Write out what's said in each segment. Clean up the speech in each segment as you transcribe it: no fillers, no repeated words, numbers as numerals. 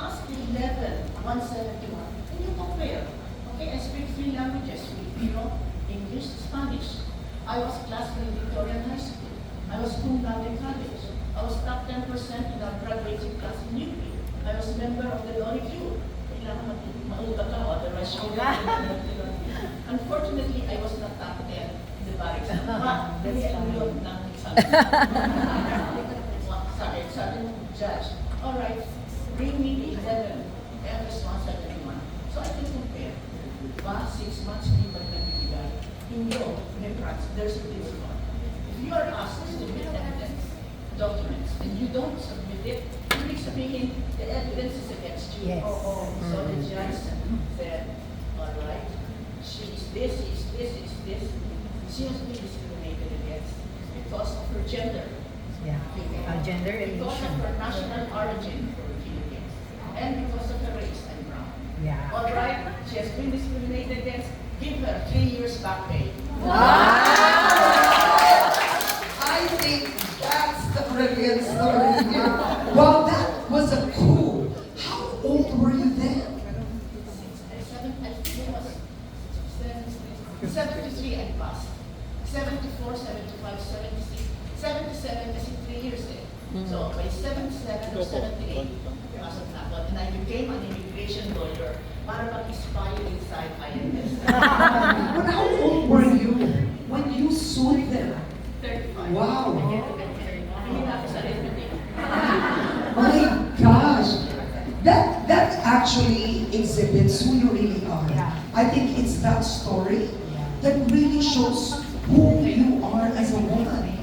passed 171, and you compare. Okay, I speak 3 languages, Filipino, English, Spanish. I was class valedictorian high school. I was cum laude college. I was top 10% in our graduating class in UP. I was member of the Lori Q. Kailangan mauta ka, otherwise you'll Unfortunately, I was not top 10 in the bar exam. But, hindi ang yun ng exam. Sabi ng judge, alright, bring me the 11, MS 171. So I can compare. 6 months, hindi pa rin nagbibigay. Hindi, may practice, there's a principle. If you are asked to submit evidence, documents, and you don't submit it, ibig sabihin, the evidence is against you. Yes. So the judge said, alright, she is this, she is this, she is this. She has been discriminated against because of her gender. Yeah. Gender Because of relation. her national origin, Philippines. And because of her race, I'm brown. Yeah. Alright, she has been discriminated against, give her 3 years back pay. I think that's the brilliant story here. Well, that was a coup. How old were you then? 73 I passed. 74, 75, 76, 77 kasi 3 years eh. So by 77 or 78, pasok na ako. And I became an immigration lawyer para mag-spy inside INS. But how old were you when you sued them? 35. Wow. Hindi na ako sa reputation. My gosh. That actually exhibits who you really are. Yeah. I think it's that story that really shows who you are as a woman.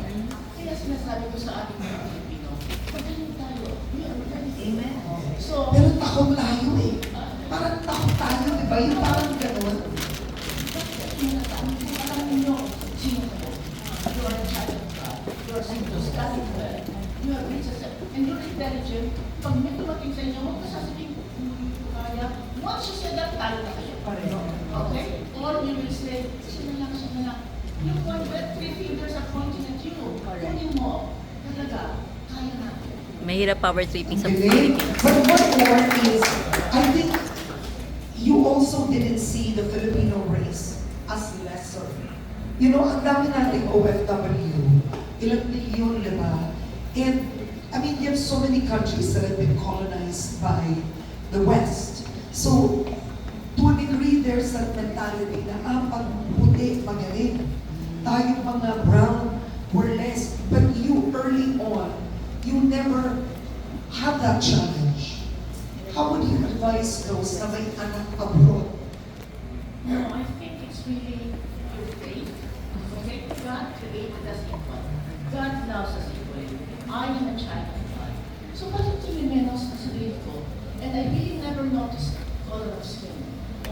Kaya sinasabi ko sa ating mga Pilipino, pagaling tayo. We are ready. Amen. So, Pero takot tayo eh. Parang takot tayo, di ba? Yung parang gano'n. alam niyo sino kayo. You are a child of God. You are supposed to study well. You are rich as and you're intelligent. Pag may tumating sa inyo, huwag ka sasabihin, hindi ko kaya. Once you say that, talo na kayo. Okay? Or you will say, siya na lang. Yung one that 3 fingers are pointing at you. Kunin mo. Talaga, kaya natin. Mahirap power tripping sa Galing. Philippines. But what more is, I think you also didn't see the Filipino race as lesser. You know, ang dami nating OFW, ilang milyon, di ba? And, I mean, there's so many countries that have been colonized by the West. So, to a degree, there's that mentality na, pag puti, magaling. Tayo mga brown, we're less. But you, early on, you never had that challenge. How would you advise those na may anak abroad? No, I think it's really your faith. Okay? God created us equal. God loves us equally. I am a child of God. So bakit yung menos na sabihin ko? And I really never noticed color of skin,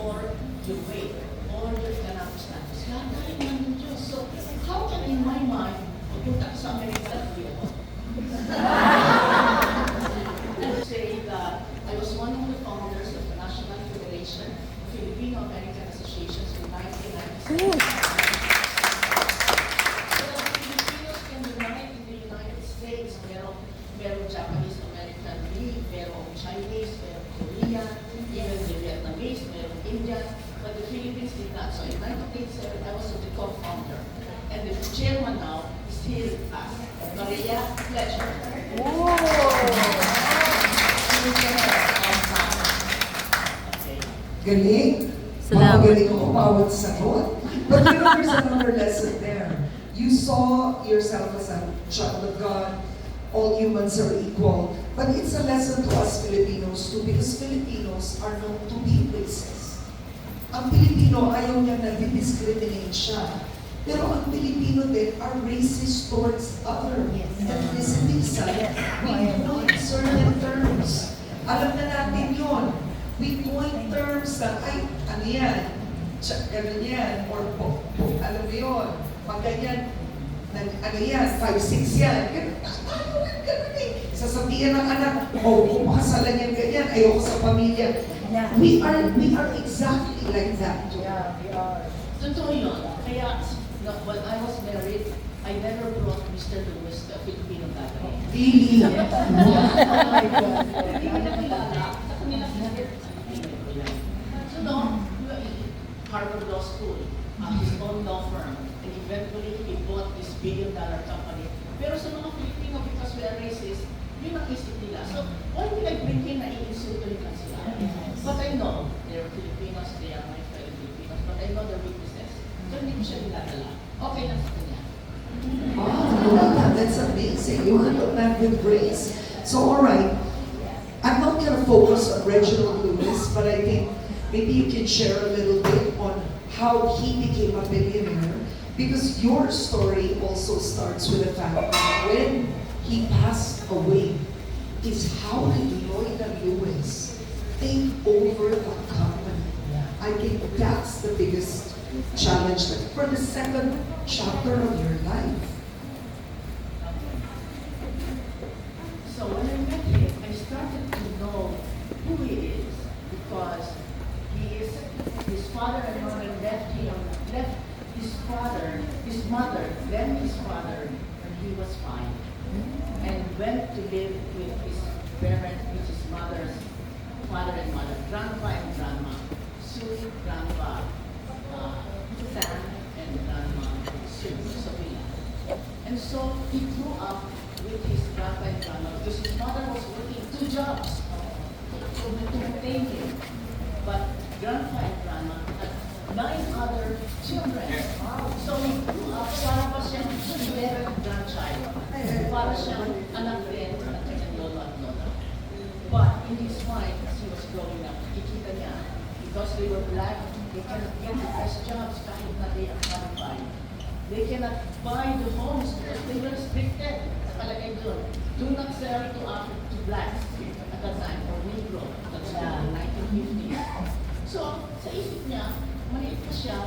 or your weight, or your economic status. God, dahil naman yung Diyos. So how can in my mind, pupunta ka sa Amerika at ako? And say that I was one of the founders of the National Federation of Filipino-American Associations in 1996. So that Filipinos can unite in the United States. Merong Japanese-American League, merong Chinese, merong Korean, even the Vietnamese, merong Indian, but the Philippines did not. So in 1987, I was the co-founder. And the chairman now is here with us, Maria Fletcher. Okay. Galing? Salamat. Magaling ako bawat sagot. But you know, there's another lesson there. You saw yourself as a child of God. All humans are equal. But it's a lesson to us Filipinos too, because Filipinos are known to be racist. Ang Pilipino, ayaw niya na discriminate siya. Pero ang Pilipino din are racist towards other ethnicities. We point certain terms. Alam na natin yun. We point terms na, ay, ano yan? Ganun yan. Or, alam mo yun. Pag ganyan, ano yan, 5'6" yan. Ganun eh. Sasabihin ng anak, kung makasalan yan ganyan, ayoko sa pamilya. We are exactly like that. Yeah, we are. Totoo yun. Kaya, when I was married, I never brought Mr. Lewis to a Filipino gathering. Really? Oh my God. Hindi ko nakilala. nila kasi so no, Harvard Law School, his own law firm, and eventually he bought this billion-dollar company. Pero sa mga Filipino, because we are racist, yun ang isip nila. So, why will I bring in na i-insulto lang sila? But I know, they're Filipinos, they are my fellow Filipinos, but I know their weaknesses. So, hindi ko siya niladala. Okay lang sa kanya. Oh, that's amazing. You handled that with grace. So, all right. I'm not going to focus on Reginald Lewis, but I think maybe you can share a little bit on how he became a billionaire, because your story also starts with the fact that when he passed away, is how did Lloyda Lewis take over the company? I think that's the biggest challenge for the second chapter of your life. So when I met him, I started to know who he is because his father and mother left his father, his mother, then his father when he was 5, and went to live with his parents, with his mother's father and mother, grandpa and grandma, Sue, grandpa, Sam, and grandma, Sue, Sophia. And so he grew up with his grandpa and grandma because his mother was working 2 jobs to maintain him. But grandpa and grandma had 9 other children. So he grew up, para pa siyang 11th grandchild. Para siyang anak din at kanyang lolo at lola. But in his mind, as he was growing up, nakikita niya, because they were black, they cannot get the best jobs kahit na they are qualified. They cannot buy the homes because they were restricted. Nakalagay doon. Do not sell to blacks at that time, or Negro. That's the 1950s. So, sa isip niya, maliit pa siya,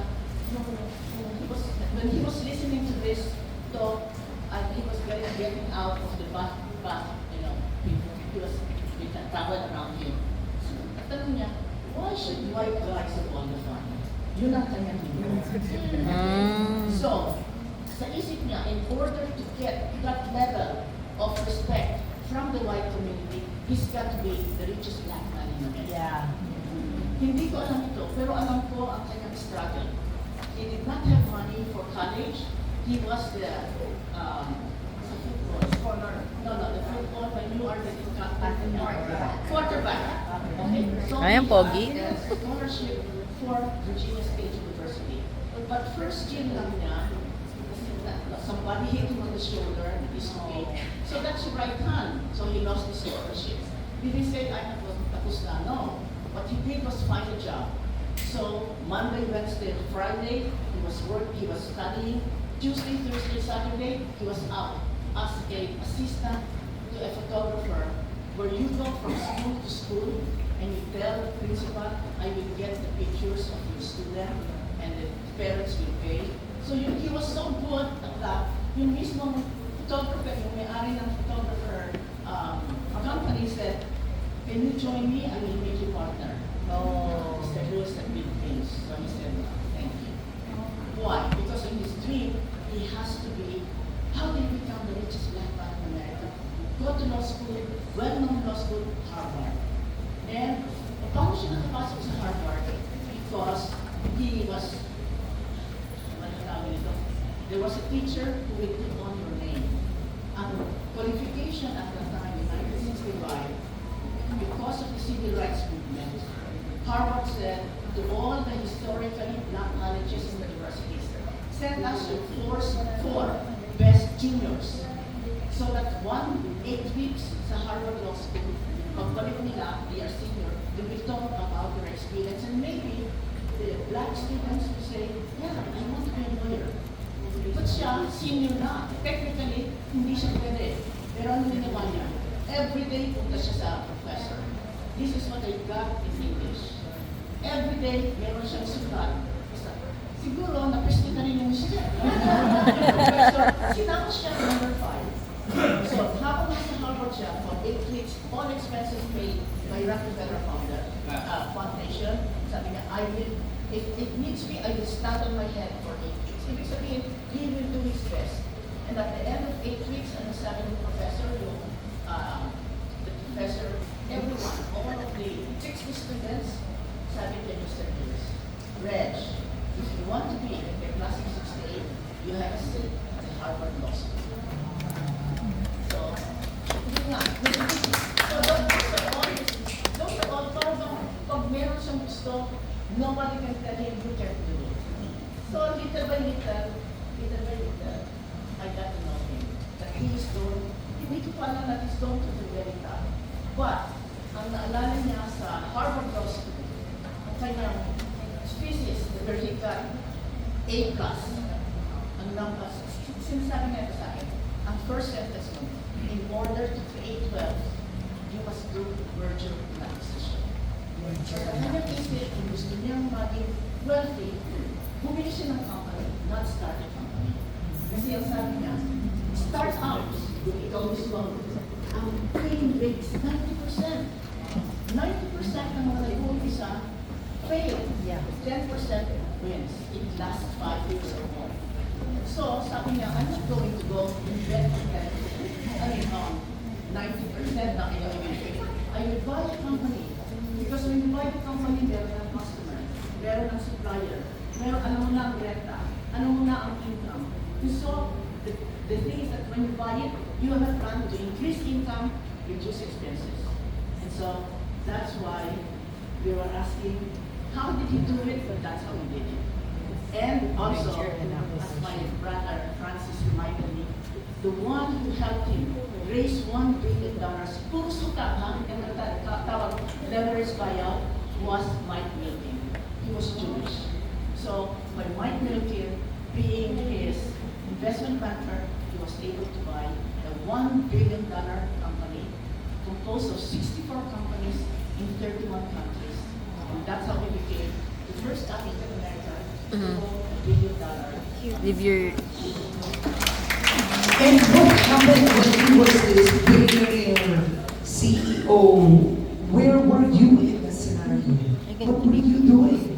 when he was listening to this talk, and he was getting out of the bath, you know, he was traveling around him. So, natanong niya, why should white guys have all the fun? Yun ang kanyang So, sa isip niya, in order to get that level of respect from the white community, he's got to be the richest black man in America. Yeah. Hindi ko alam ito, pero alam ko ang kanyang struggle. He did not have money for college. He was the the football when you are the quarterback. Okay? So Ayan, he pogi. had a scholarship for Virginia State University. But first year lang niya, somebody hit him on the shoulder, his feet. So that's your right hand. So he lost his scholarship. Did he say, I have tapos na? No. What he did was find a job. So Monday, Wednesday, Friday, he was studying. Tuesday, Thursday, Saturday, he was out as a assistant to a photographer, where you go from school to school and you tell the principal, I will get the pictures of your student and the parents will pay. So he was so good at that. Yung mismong photographer, yung may-ari ng photographer company said, can you join me? I will make you partner. Oh. Mr. Lewis had big dreams. So he said, thank you. Why? Because in his dream, he has to be, how do you become the richest black man in America? Go to law school, well-known law school, Harvard. And paano siya nakapasok sa Harvard? Because he was, there was a teacher who would put on your name. Ang qualification at the time in 1965, because of the civil rights movement, Harvard said to all the historically black colleges and universities, send us your 4 best juniors. So that 8 weeks sa Harvard Law School, pagbalik nila, they are senior, they will talk about their experience, and maybe the black students will say, yeah, I want to be a lawyer. But siya, senior na. Technically, hindi siya pwede. Pero ano ginawa niya? Every day, punta siya sa professor. This is what I got in English. Every day, meron siyang sulat. Siguro, napesti na rin yung siya. So, sinama siya number 5. So, habang nasa Harvard siya, for 8 weeks, all expenses paid by Rockefeller Foundation, sabi niya, I will, if it needs me, I will stand on my head for 8 weeks. Ibig sabihin, he will do his best. And at the end of 8 weeks, ano sabi ng professor, the professor, everyone, all of the is going to be very tough. But, ang naalala niya sa Harvard Law School, ang kanyang thesis, where he got A+. Ang numbers, sinasabi niya ito sa akin, ang first sentence mo, in order to create wealth, you must do merger and acquisition. So, sa kanyang isip, kung gusto niyang maging wealthy, bumili siya ng company, not start a company. Kasi ang sabi niya, startups, kung ikaw mismo, ang failing rate is 90%. 90% ng mga nag-uumpisa, fail. Yeah. 10% wins. It lasts 5 years or more. So, sabi niya, I'm not going to go invest in that. 90% na kayo I will buy a company. Because when you buy a company, meron ng customer, meron ng supplier, meron, alam mo na ang renta, alam mo na ang income. So, the thing is that when you buy it, you have a plan to increase income, reduce expenses. And so, that's why we were asking, how did he do it? But that's how he did it. And also, as my brother Francis reminded me, the one who helped him raise $1 billion, puro suka, ha? Yung tawag, leverage buyout, was Mike Milken. He was Jewish. So, by Mike Milken being his investment banker, he was able to buy a $1 billion company composed of 64 companies in 31 countries. And that's how he became the first African American to own $1 billion. Leave your... And what happened when he was this billionaire CEO? Where were you in the scenario? What were you doing?